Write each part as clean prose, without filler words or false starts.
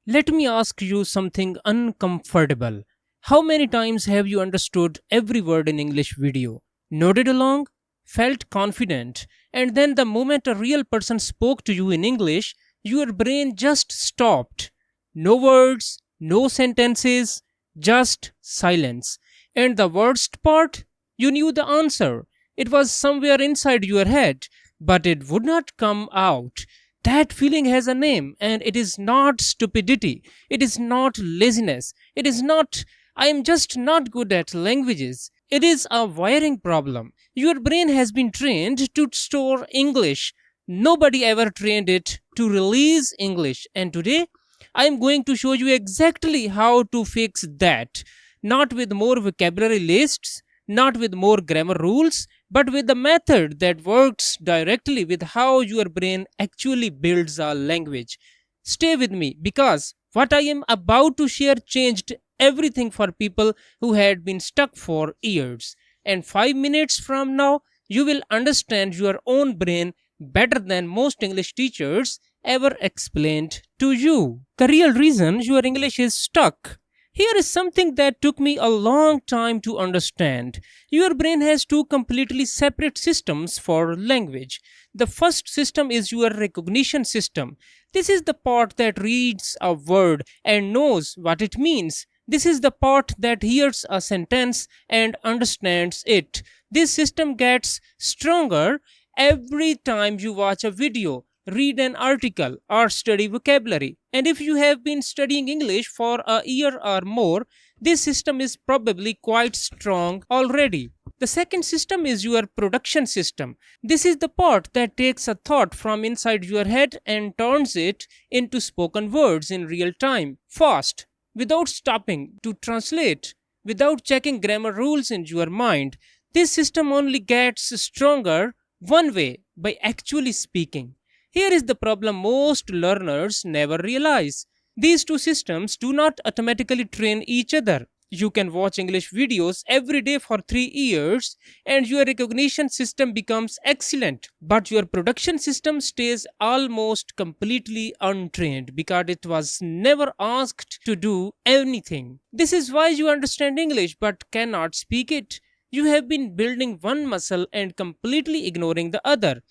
Let me ask you something uncomfortable. How many times have you understood every word in English video, nodded along, felt confident, and then the moment a real person spoke to you in English, your brain just stopped? No words, no sentences, just silence. And the worst part? You knew the answer. It was somewhere inside your head, but it would not come out. That feeling has a name, and it is not stupidity. It is not laziness. It is not, I am just not good at languages. It is a wiring problem. Your brain has been trained to store English. Nobody ever trained it to release English. And today, I am going to show you exactly how to fix that. Not with more vocabulary lists, not with more grammar rules, but with the method that works directly with how your brain actually builds a language. Stay with me because what I am about to share changed everything for people who had been stuck for years. And 5 minutes from now, you will understand your own brain better than most English teachers ever explained to you. The real reason your English is stuck. Here is something that took me a long time to understand. Your brain has two completely separate systems for language. The first system is your recognition system. This is the part that reads a word and knows what it means. This is the part that hears a sentence and understands it. This system gets stronger every time you watch a video, read an article, or study vocabulary. And if you have been studying English for a year or more, this system is probably quite strong already. The second system is your production system. This is the part that takes a thought from inside your head and turns it into spoken words in real time, fast, without stopping to translate, without checking grammar rules in your mind. This system only gets stronger one way, by actually speaking. Here is the problem most learners never realize. These two systems do not automatically train each other. You can watch English videos every day for 3 years and your recognition system becomes excellent. But your production system stays almost completely untrained because it was never asked to do anything. This is why you understand English but cannot speak it. You have been building one muscle and completely ignoring the other.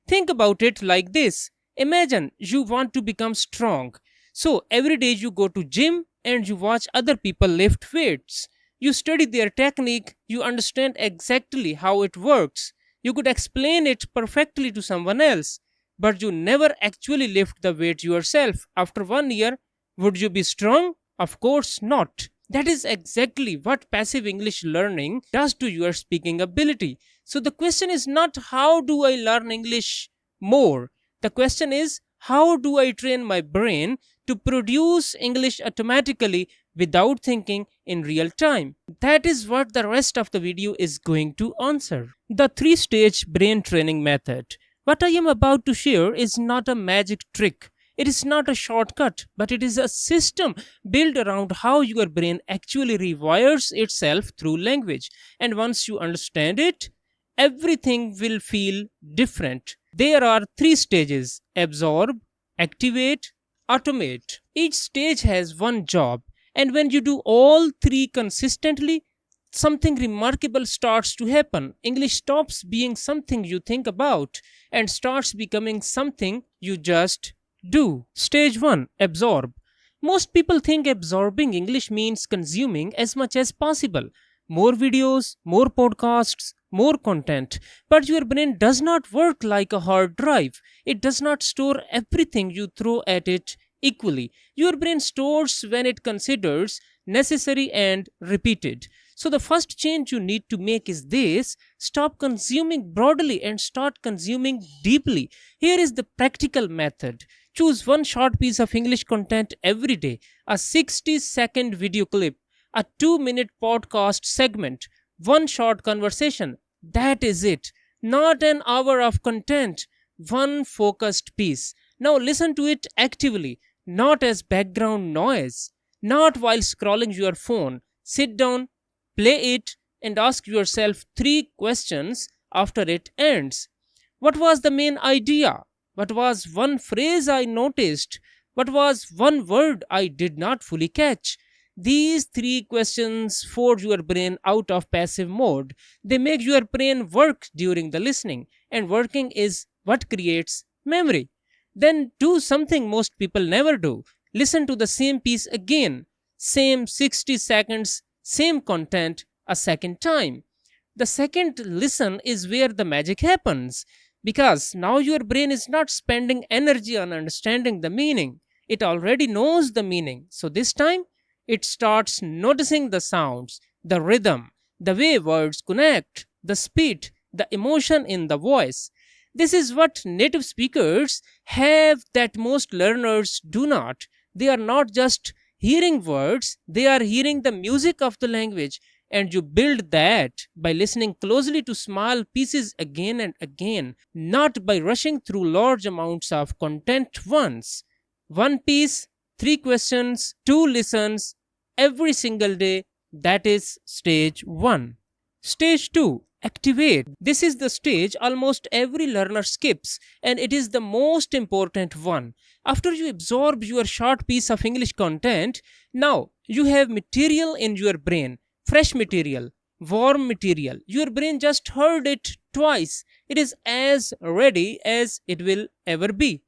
Think about it like this. Imagine you want to become strong. So every day you go to gym and you watch other people lift weights. You study their technique, you understand exactly how it works. You could explain it perfectly to someone else, but you never actually lift the weight yourself. After 1 year, would you be strong? Of course not. That is exactly what passive English learning does to your speaking ability. So the question is not how do I learn English more? The question is how do I train my brain to produce English automatically without thinking in real time? That is what the rest of the video is going to answer. The three-stage brain training method. What I am about to share is not a magic trick. It is not a shortcut, but it is a system built around how your brain actually rewires itself through language. And once you understand it, everything will feel different. There are three stages: absorb, activate, automate. Each stage has one job, and when you do all three consistently, something remarkable starts to happen. English stops being something you think about and starts becoming something you just do. Stage 1: absorb. Most people think absorbing English means consuming as much as possible. More videos, more podcasts, more content. But your brain does not work like a hard drive. It does not store everything you throw at it equally. Your brain stores when it considers necessary and repeated. So, the first change you need to make is this: stop consuming broadly and start consuming deeply. Here is the practical method. Choose one short piece of English content every day: a 60-second video clip, a 2-minute podcast segment, one short conversation. That is it. Not an hour of content, one focused piece. Now listen to it actively, not as background noise, not while scrolling your phone. Sit down, play it, and ask yourself three questions after it ends. What was the main idea? What was one phrase I noticed? What was one word I did not fully catch? These three questions force your brain out of passive mode. They make your brain work during the listening, and working is what creates memory. Then do something most people never do. Listen to the same piece again, same 60 seconds, same content a second time. The second listen is where the magic happens because now your brain is not spending energy on understanding the meaning. It already knows the meaning. So this time it starts noticing the sounds, the rhythm, the way words connect, the speed, the emotion in the voice. This is what native speakers have that most learners do not. They are not just hearing words, they are hearing the music of the language. And you build that by listening closely to small pieces again and again, not by rushing through large amounts of content once. One piece, three questions, two listens every single day. That is stage one. Stage 2, activate. This is the stage almost every learner skips, and it is the most important one. After you absorb your short piece of English content, now you have material in your brain, fresh material, warm material. Your brain just heard it twice. It is as ready as it will ever be.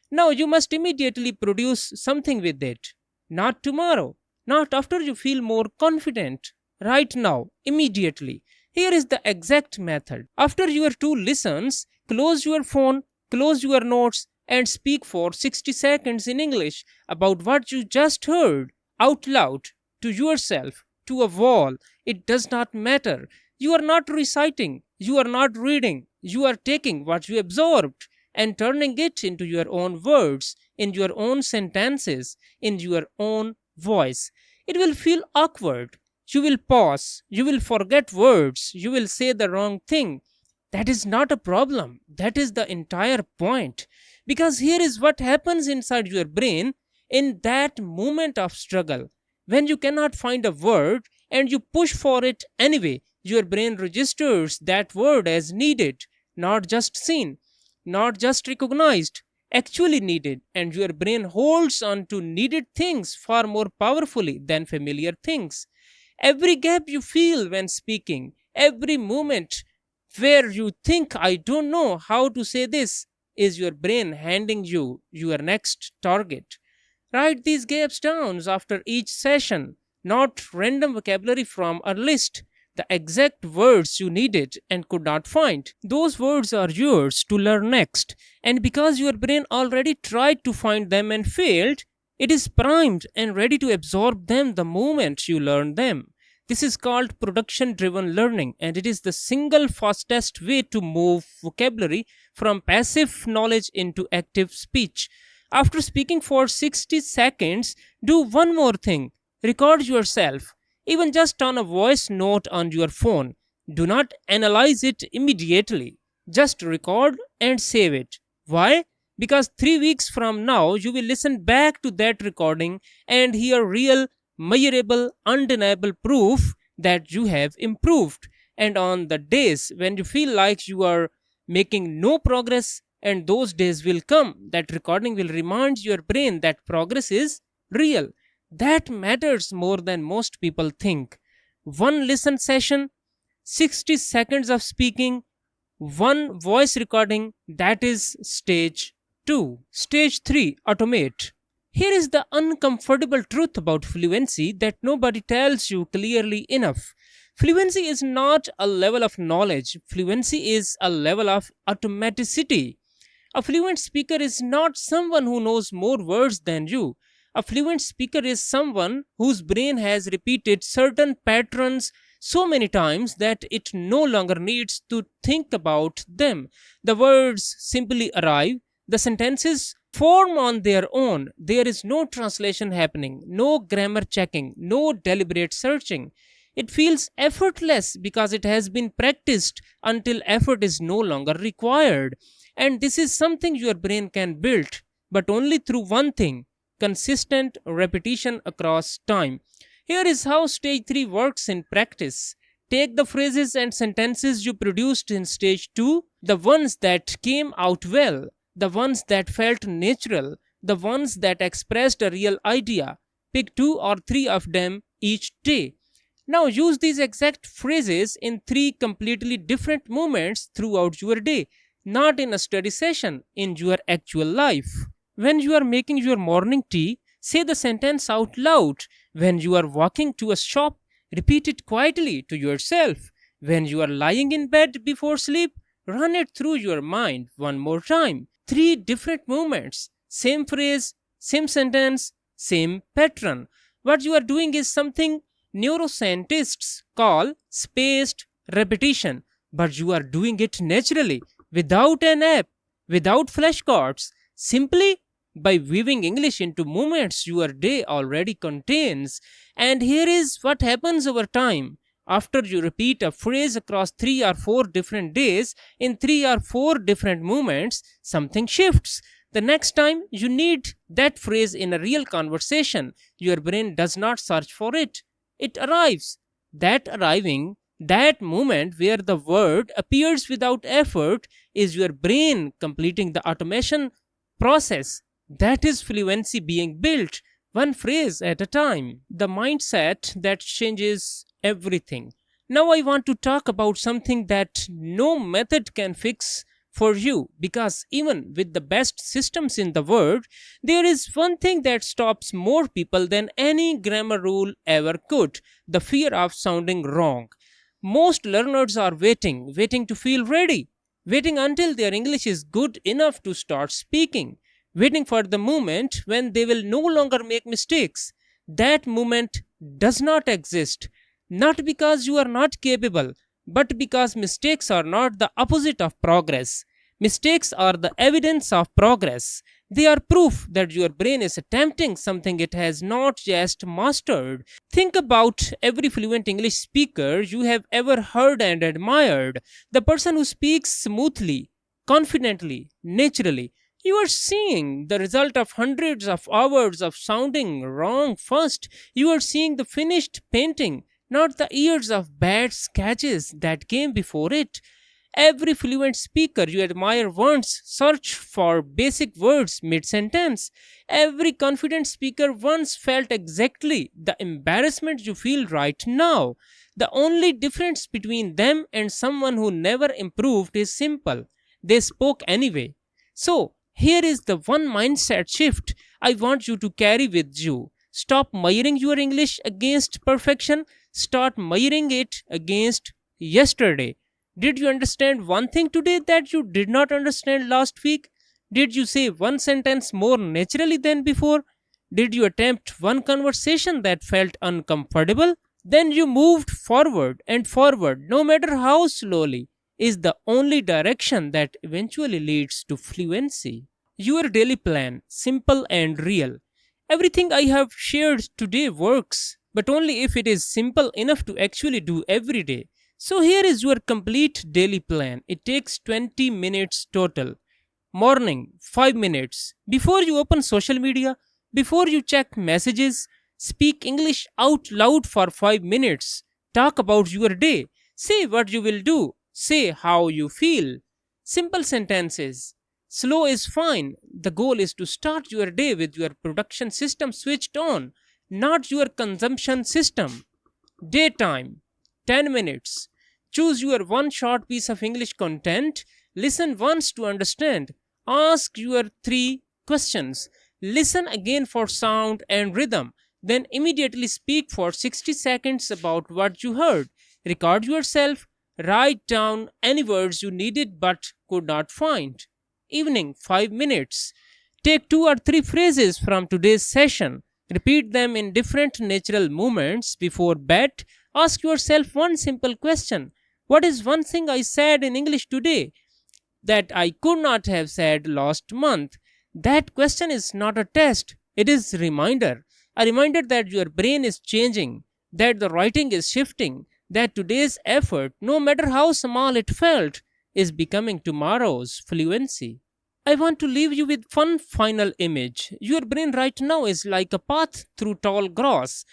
Now you must immediately produce something with it. Not tomorrow, not after you feel more confident. Right now, immediately. Here is the exact method. After your two listens, close your phone, close your notes, and speak for 60 seconds in English about what you just heard out loud to yourself, to a wall. It does not matter. You are not reciting, you are not reading, you are taking what you absorbed and turning it into your own words, in your own sentences, in your own voice. It will feel awkward. You will pause, you will forget words, you will say the wrong thing. That is not a problem. That is the entire point. Because here is what happens inside your brain in that moment of struggle. When you cannot find a word and you push for it anyway, your brain registers that word as needed, not just seen, not just recognized, actually needed, and your brain holds on to needed things far more powerfully than familiar things. Every gap you feel when speaking, every moment where you think, I don't know how to say this, is your brain handing you your next target. Write these gaps down after each session, not random vocabulary from a list. The exact words you needed and could not find. Those words are yours to learn next. And because your brain already tried to find them and failed, it is primed and ready to absorb them the moment you learn them. This is called production driven learning, and it is the single fastest way to move vocabulary from passive knowledge into active speech. After speaking for 60 seconds, do one more thing, record yourself, even just on a voice note on your phone. Do not analyze it immediately, just record and save it. Why? Because 3 weeks from now, you will listen back to that recording and hear real, measurable, undeniable proof that you have improved. And on the days when you feel like you are making no progress, and those days will come, that recording will remind your brain that progress is real. That matters more than most people think. One listen session, 60 seconds of speaking, one voice recording, that is stage 2. Stage 3, automate. Here is the uncomfortable truth about fluency that nobody tells you clearly enough. Fluency is not a level of knowledge, fluency is a level of automaticity. A fluent speaker is not someone who knows more words than you. A fluent speaker is someone whose brain has repeated certain patterns so many times that it no longer needs to think about them. The words simply arrive, the sentences form on their own. There is no translation happening, no grammar checking, no deliberate searching. It feels effortless because it has been practiced until effort is no longer required. And this is something your brain can build, but only through one thing, consistent repetition across time. Here is how stage 3 works in practice. Take the phrases and sentences you produced in stage 2, the ones that came out well, the ones that felt natural, the ones that expressed a real idea. Pick two or three of them each day. Now use these exact phrases in three completely different moments throughout your day, not in a study session, in your actual life. When you are making your morning tea, say the sentence out loud. When you are walking to a shop, repeat it quietly to yourself. When you are lying in bed before sleep, run it through your mind one more time. Three different moments, same phrase, same sentence, same pattern. What you are doing is something neuroscientists call spaced repetition, but you are doing it naturally, without an app, without flashcards, simply by weaving English into moments your day already contains. And here is what happens over time. After you repeat a phrase across three or four different days in three or four different moments, something shifts. The next time you need that phrase in a real conversation, your brain does not search for it. It arrives. That arriving, that moment where the word appears without effort, is your brain completing the automation process. That is fluency being built, one phrase at a time. The mindset that changes everything. Now, I want to talk about something that no method can fix for you, because even with the best systems in the world, there is one thing that stops more people than any grammar rule ever could: the fear of sounding wrong. Most learners are waiting to feel ready, waiting until their English is good enough to start speaking, waiting for the moment when they will no longer make mistakes. That moment does not exist, not because you are not capable, but because mistakes are not the opposite of progress. Mistakes are the evidence of progress. They are proof that your brain is attempting something it has not just mastered. Think about every fluent English speaker you have ever heard and admired. The person who speaks smoothly, confidently, naturally. You are seeing the result of hundreds of hours of sounding wrong first. You are seeing the finished painting, not the years of bad sketches that came before it. Every fluent speaker you admire once searched for basic words mid sentence. Every confident speaker once felt exactly the embarrassment you feel right now. The only difference between them and someone who never improved is simple: they spoke anyway. So, here is the one mindset shift I want you to carry with you. Stop measuring your English against perfection, start measuring it against yesterday. Did you understand one thing today that you did not understand last week? Did you say one sentence more naturally than before? Did you attempt one conversation that felt uncomfortable? Then you moved forward, and forward, no matter how slowly, is the only direction that eventually leads to fluency. Your daily plan, simple and real. Everything I have shared today works, but only if it is simple enough to actually do every day. So here is your complete daily plan. It takes 20 minutes total. Morning, 5 minutes. Before you open social media, before you check messages, speak English out loud for 5 minutes. Talk about your day. Say what you will do. Say how you feel. Simple sentences. Slow is fine. The goal is to start your day with your production system switched on, not your consumption system. Daytime, 10 minutes. Choose your one short piece of English content. Listen once to understand. Ask your three questions. Listen again for sound and rhythm. Then immediately speak for 60 seconds about what you heard. Record yourself. Write down any words you needed but could not find. Evening, 5 minutes. Take two or three phrases from today's session. Repeat them in different natural movements before bed. Ask yourself one simple question: what is one thing I said in English today that I could not have said last month? That question is not a test, it is a reminder. A reminder that your brain is changing, that the writing is shifting, that today's effort, no matter how small it felt, is becoming tomorrow's fluency. I want to leave you with one final image. Your brain right now is like a path through tall grass.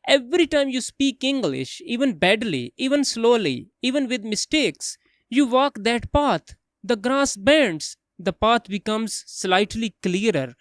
Every time you speak English, even badly, even slowly, even with mistakes, you walk that path. The grass bends, the path becomes slightly clearer.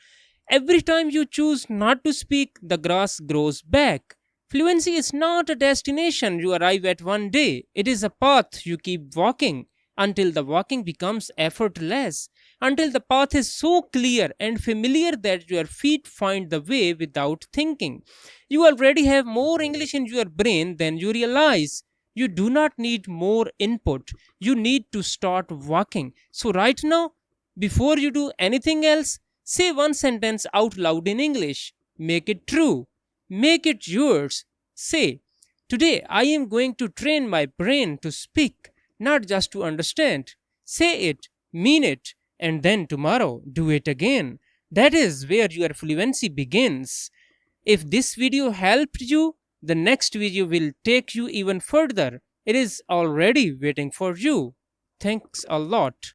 Every time you choose not to speak, the grass grows back. Fluency is not a destination you arrive at one day, it is a path you keep walking until the walking becomes effortless, until the path is so clear and familiar that your feet find the way without thinking. You already have more English in your brain than you realize. You do not need more input, you need to start walking. So, right now, before you do anything else, say one sentence out loud in English. Make it true. Make it yours. Say, today I am going to train my brain to speak, not just to understand. Say it, mean it, and then tomorrow do it again. That is where your fluency begins. If this video helped you, the next video will take you even further. It is already waiting for you. Thanks a lot.